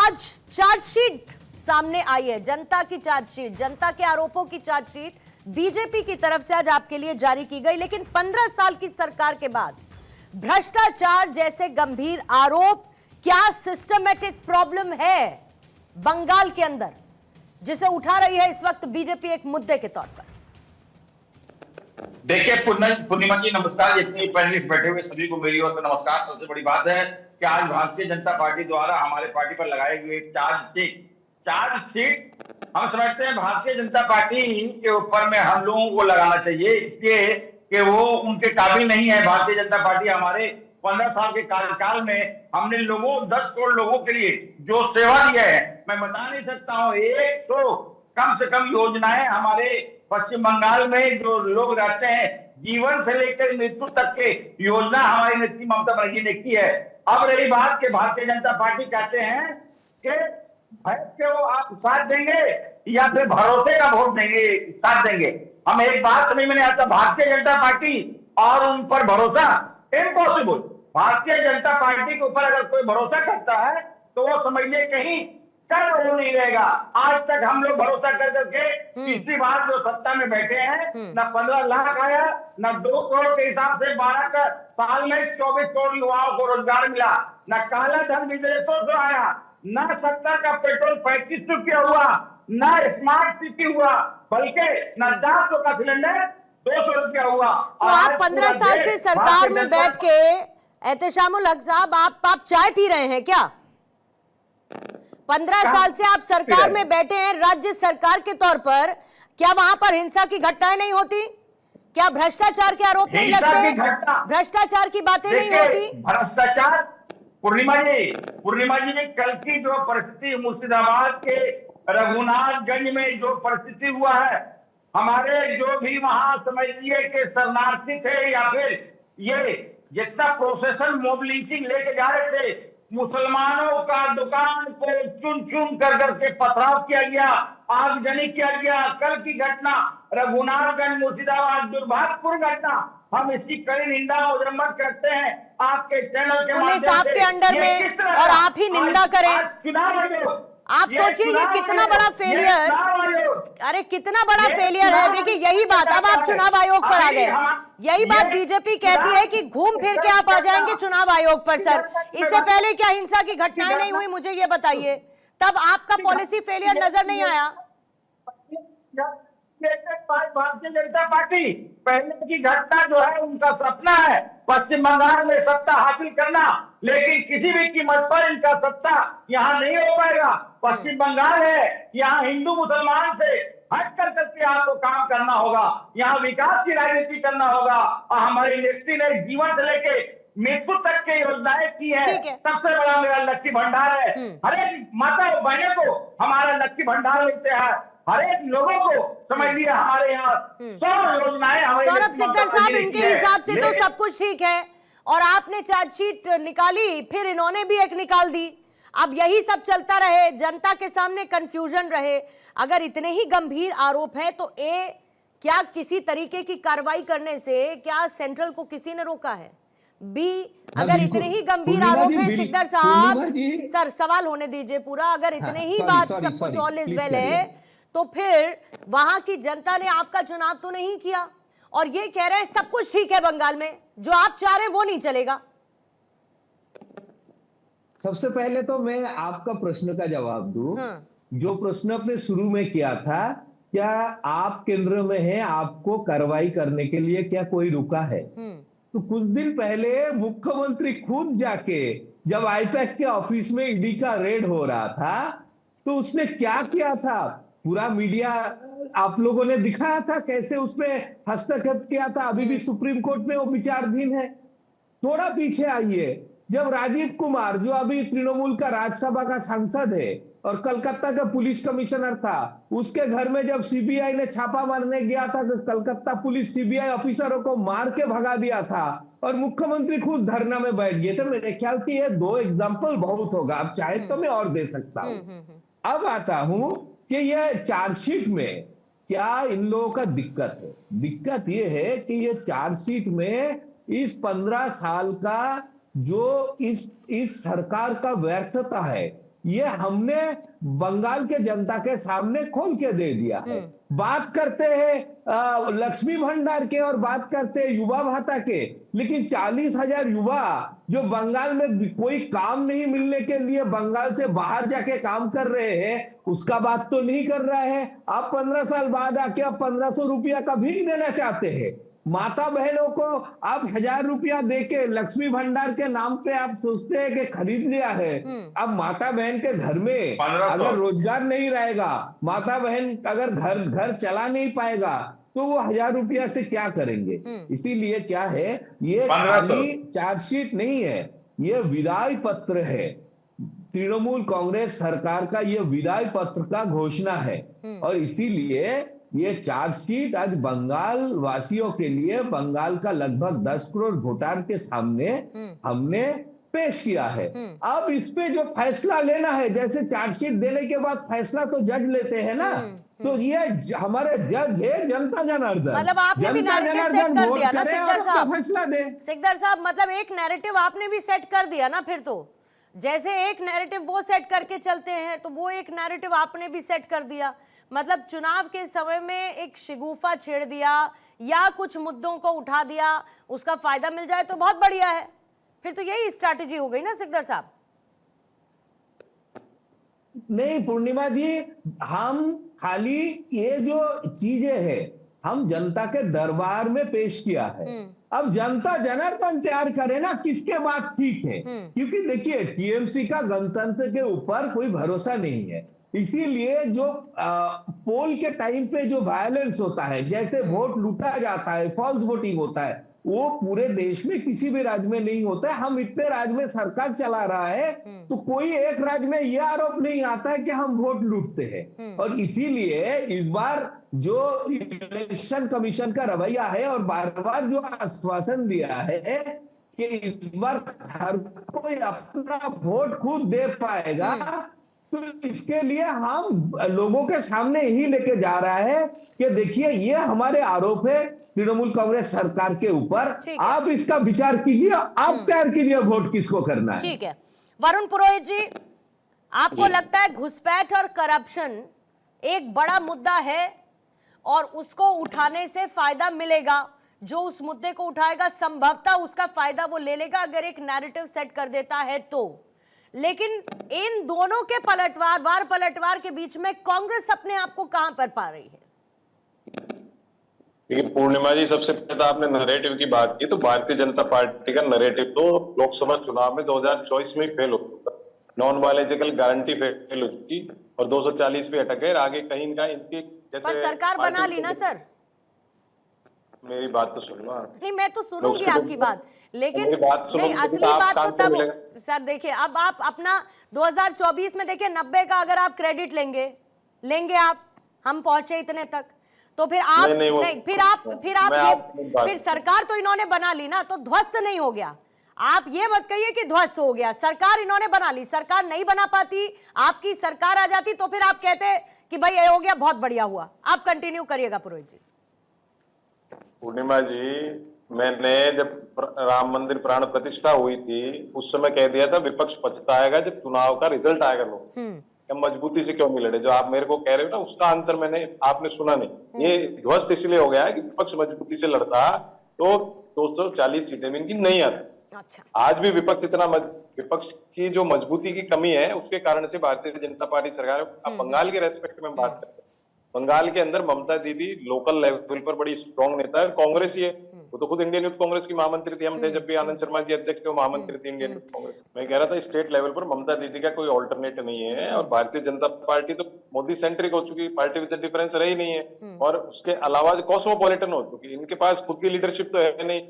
आज चार्जशीट सामने आई है, जनता की चार्जशीट, जनता के आरोपों की चार्जशीट बीजेपी की तरफ से आज आपके लिए जारी की गई। लेकिन 15 साल की सरकार के बाद भ्रष्टाचार जैसे गंभीर आरोप, क्या सिस्टमेटिक प्रॉब्लम है बंगाल के अंदर जिसे उठा रही है इस वक्त बीजेपी एक मुद्दे के तौर पर? देखिए पूर्णिमा जी नमस्कार। इतनी पैनलिस्ट बैठे हुए सभी को मेरी ओर से नमस्कार। सबसे बड़ी बात है कि आज भारतीय जनता पार्टी द्वारा हमारे पार्टी पर लगाए गए चार्जशीट हम समझते हैं भारतीय जनता पार्टी के ऊपर में हम लोगों को लगाना चाहिए, इसलिए कि वो उनके काबिल नहीं है। भारतीय जनता पार्टी हमारे 15 साल के कार्यकाल में हमने 10 करोड़ लोगों के लिए जो सेवा दी है, मैं बता नहीं सकता हूँ। 100 कम से कम योजनाएं हमारे पश्चिम बंगाल में जो लोग रहते हैं, जीवन से लेकर मृत्यु तक के योजना हमारी नेत्री ममता बनर्जी ने की है। अब रही बात कि भारतीय जनता पार्टी कहते हैं कि वो आप साथ देंगे या फिर भरोसे का वोट देंगे, साथ देंगे। हम एक बात समझ में नहीं आता, भारतीय जनता पार्टी और उन पर भरोसा इम्पॉसिबल। भारतीय जनता पार्टी के ऊपर अगर कोई भरोसा करता है तो वो समझिए कहीं कल वो नहीं रहेगा। आज तक हम लोग भरोसा कर करके तीसरी बार जो सत्ता में बैठे हैं, ना 15 लाख आया, ना 2 करोड़ के हिसाब से 12 का साल में 24 करोड़ युवाओं को रोजगार मिला, ना काला धन विदेशों से आया, ना 70 का पेट्रोल 35 रुपया हुआ, ना स्मार्ट सिटी हुआ, बल्कि ना 400 का सिलेंडर 200 रुपया हुआ। तो आप 15 साल से सरकार में बैठ के एहतेशामुल हक साहब, आप चाय पी रहे हैं क्या? 15 साल से आप सरकार में बैठे हैं राज्य सरकार के तौर पर, क्या वहां पर हिंसा की घटनाएं नहीं होती? क्या भ्रष्टाचार के आरोप नहीं लगते? भ्रष्टाचार की बातें नहीं होती? भ्रष्टाचार पूर्णिमा जी ने कल की जो परिस्थिति मुर्शिदाबाद के रघुनाथगंज में जो परिस्थिति हुआ है, हमारे जो भी वहां समझिए के शरणार्थी थे या फिर ये जितना प्रोसेशन मॉब लिंचिंग लेके जा रहे थे, मुसलमानों का दुकान को चुन चुन कर करके पथराव किया गया, आगजनी किया गया। कल की घटना रघुनाथगंज मुर्शिदाबाद दुर्भाग्यपूर्ण घटना, हम इसकी कड़ी निंदा और मत करते हैं आपके चैनल के माध्यम से। पुलिस आपके अंडर में और आप ही निंदा करें। चुनाव आप सोचिए ये कितना बड़ा फेलियर, अरे कितना बड़ा फेलियर है। देखिए यही बात, अब आप चुनाव आयोग पर आ गए। यही बात बीजेपी कहती है कि घूम फिर के आप आ जाएंगे चुनाव आयोग पर। सर, इससे पहले क्या हिंसा की घटनाएं नहीं हुई, मुझे ये बताइए, तब आपका पॉलिसी फेलियर नजर नहीं आया? भारतीय जनता पार्टी पहले की घटना जो है, उनका सपना है पश्चिम बंगाल में सत्ता हासिल करना, लेकिन किसी भी कीमत पर इनका सत्ता यहाँ नहीं हो पाएगा। पश्चिम बंगाल है, यहाँ हिंदू मुसलमान से हट कर करके आपको काम करना होगा, यहाँ विकास की राजनीति करना होगा। और हमारी नेत्री ने जीवन से लेके मृत्यु तक के योजनाएं की है। सबसे बड़ा मेरा लक्ष्मी भंडार है, हर एक माता बहने को हमारा लक्ष्मी भंडार मिलते हैं, हर एक लोगों को समझ लिया हमारे यहाँ 100 योजनाएं। सौरभ सिकदर साहब, इनके हिसाब से तो सब कुछ ठीक है और आपने चार्जशीट निकाली, फिर इन्होंने भी एक निकाल दी। अब यही सब चलता रहे, जनता के सामने कंफ्यूजन रहे। अगर इतने ही गंभीर आरोप हैं तो क्या किसी तरीके की कार्रवाई करने से क्या सेंट्रल को किसी ने रोका है? बी, अगर इतने ही गंभीर आरोप हैं सिकदर साहब, सर सवाल होने दीजिए पूरा, अगर इतने ही बात सब कुछ ऑल इज वेल है तो फिर वहां की जनता ने आपका चुनाव तो नहीं किया और ये कह रहे हैं सब कुछ ठीक है बंगाल में, जो आप चाह रहे हैं वो नहीं चलेगा। सबसे पहले तो मैं आपका प्रश्न का जवाब दूं। जो प्रश्न आपने शुरू में किया था, क्या आप केंद्र में हैं, आपको कार्रवाई करने के लिए क्या कोई रुका है? तो कुछ दिन पहले मुख्यमंत्री खुद जाके, जब आईपैक के ऑफिस में ईडी का रेड हो रहा था, तो उसने क्या किया था, पूरा मीडिया आप लोगों ने दिखाया था कैसे उसमें हस्तक्षेप किया था। अभी भी सुप्रीम कोर्ट में वो विचाराधीन है। थोड़ा पीछे आइए, जब राजीव कुमार, जो अभी तृणमूल का राज्यसभा का सांसद है और कलकत्ता का पुलिस कमिश्नर था, उसके घर में जब सीबीआई ने छापा मारने गया था, तो कलकत्ता पुलिस सीबीआई ऑफिसरों को मार के भगा दिया था और मुख्यमंत्री खुद धरना में बैठ गए थे। मेरे ख्याल से ये 2 एग्जाम्पल बहुत होगा, आप चाहे तो मैं और दे सकता हूं। अब आता हूं कि यह चार्जशीट में क्या इन लोगों का दिक्कत है। दिक्कत यह है कि ये चार्जशीट में इस 15 साल का जो इस सरकार का व्यर्थता है, ये हमने बंगाल के जनता के सामने खोल के दे दिया है। बात करते हैं लक्ष्मी भंडार के और बात करते हैं युवा भाता के, लेकिन 40,000 युवा जो बंगाल में कोई काम नहीं मिलने के लिए बंगाल से बाहर जाके काम कर रहे हैं, उसका बात तो नहीं कर रहा है। आप 15 साल बाद आके आप 1500 रुपया का भीख देना चाहते हैं। माता बहनों को आप 1000 रुपया देके लक्ष्मी भंडार के नाम पे आप सोचते हैं कि खरीद लिया है। अब माता बहन के घर में अगर रोजगार नहीं रहेगा, माता बहन अगर घर चला नहीं पाएगा, तो वो 1000 रुपया से क्या करेंगे। इसीलिए क्या है, ये खाली चार्जशीट नहीं है, ये विदाई पत्र है। तृणमूल कांग्रेस सरकार का ये विदाई पत्र का घोषणा है, और इसीलिए ये चार्जशीट आज बंगाल वासियों के लिए, बंगाल का लगभग 10 करोड़ वोटर के सामने हमने पेश किया है। अब इस पे जो फैसला लेना है, जैसे चार्जशीट देने के बाद फैसला तो जज लेते हैं ना, तो ये हमारे जज है जनता जनार्दन। मतलब आपने भी नैरेटिव सेट कर दिया ना सिकदर साहब, फैसला दे। सिकदर साहब, मतलब एक नैरेटिव आपने भी सेट कर दिया ना। फिर तो जैसे एक नैरेटिव वो सेट करके चलते हैं, तो वो एक नैरेटिव आपने भी सेट कर दिया। मतलब चुनाव के समय में एक शिगुफा छेड़ दिया या कुछ मुद्दों को उठा दिया, उसका फायदा मिल जाए तो बहुत बढ़िया है। फिर तो यही स्ट्रैटेजी हो गई ना सिकदर साहब। नहीं पूर्णिमा जी, हम खाली ये जो चीजें हैं हम जनता के दरबार में पेश किया है। अब जनता जनार्दन तैयार करे ना किसके बात ठीक है, क्योंकि देखिए टीएमसी का गणतंत्र के ऊपर कोई भरोसा नहीं है। इसीलिए जो पोल के टाइम पे जो वायलेंस होता है, जैसे वोट लूटा जाता है, फॉल्स वोटिंग होता है, वो पूरे देश में किसी भी राज्य में नहीं होता है। हम इतने राज्य में सरकार चला रहा है, तो कोई एक राज्य में यह आरोप नहीं आता है कि हम वोट लूटते हैं। और इसीलिए इस बार जो इलेक्शन कमीशन का रवैया है, और बार बार जो आश्वासन दिया है कि इस बार हर कोई अपना वोट खुद दे पाएगा, तो इसके लिए हम लोगों के सामने ही लेके जा रहा है कि देखिए ये हमारे आरोप है तृणमूल कांग्रेस सरकार के ऊपर, आप इसका विचार कीजिए, आप तैयार कीजिए वोट किसको करना है। ठीक है वरुण पुरोहित जी, आपको लगता है घुसपैठ और करप्शन एक बड़ा मुद्दा है और उसको उठाने से फायदा मिलेगा? जो उस मुद्दे को उठाएगा संभवतः उसका फायदा वो ले लेगा अगर एक नैरेटिव सेट कर देता है तो। लेकिन इन दोनों के वार पलटवार के बीच में कांग्रेस अपने आप को कहां पर पा रही है? देखिए पूर्णिमा जी, सबसे पहले आपने नैरेटिव की बात की, तो भारतीय जनता पार्टी का नैरेटिव तो लोकसभा चुनाव में 2024 में ही फेल हो चुका। नॉन बायोलॉजिकल गारंटी फेल हो चुकी और 240 पे अटक गए। आगे कहीं ना इनकी जैसे पर सरकार बना ली ना सर। मेरी बात तो सुनो। नहीं मैं तो सुनूंगी आपकी बात, लेकिन नहीं असली बात तो तब सर देखिए, अब आप अपना 2024 में देखिए 90 का अगर आप क्रेडिट लेंगे आप, हम पहुंचे इतने तक, तो फिर आप नहीं फिर सरकार तो इन्होंने बना ली ना, तो ध्वस्त नहीं हो गया। आप ये मत कहिए कि ध्वस्त हो गया, सरकार इन्होंने बना ली। सरकार नहीं बना पाती, आपकी सरकार आ जाती तो फिर आप कहते कि भाई ये हो गया, बहुत बढ़िया हुआ। आप कंटिन्यू करिएगा पुरोहित जी। पूर्णिमा जी, मैंने जब राम मंदिर प्राण प्रतिष्ठा हुई थी उस समय कह दिया था विपक्ष पछताएगा जब चुनाव का रिजल्ट आएगा। लोग मजबूती से क्यों नहीं लड़े? जो आप मेरे को कह रहे हो ना, उसका आंसर आपने सुना नहीं। ये ध्वस्त इसलिए हो गया है कि विपक्ष मजबूती से लड़ता तो 240 सीटें भी इनकी नहीं आती। अच्छा। आज भी विपक्ष की जो मजबूती की कमी है उसके कारण से भारतीय जनता पार्टी सरकार, बंगाल के रेस्पेक्ट में बात करते हैं, बंगाल के अंदर ममता दीदी लोकल लेवल पर बड़ी स्ट्रॉन्ग नेता है। कांग्रेस ही है, वो तो खुद इंडियन यूथ कांग्रेस की महामंत्री थी। हम थे जब भी आनंद शर्मा जी अध्यक्ष थे, वो महामंत्री थी इंडियन यूथ कांग्रेस। मैं कह रहा था स्टेट लेवल पर ममता दीदी का कोई ऑल्टरनेट नहीं है, और भारतीय जनता पार्टी तो मोदी सेंट्रिक हो चुकी, पार्टी विद डिफरेंस रही नहीं है, और उसके अलावा कॉस्मोपॉलिटन हो चुकी। इनके पास खुद की लीडरशिप तो है नहीं।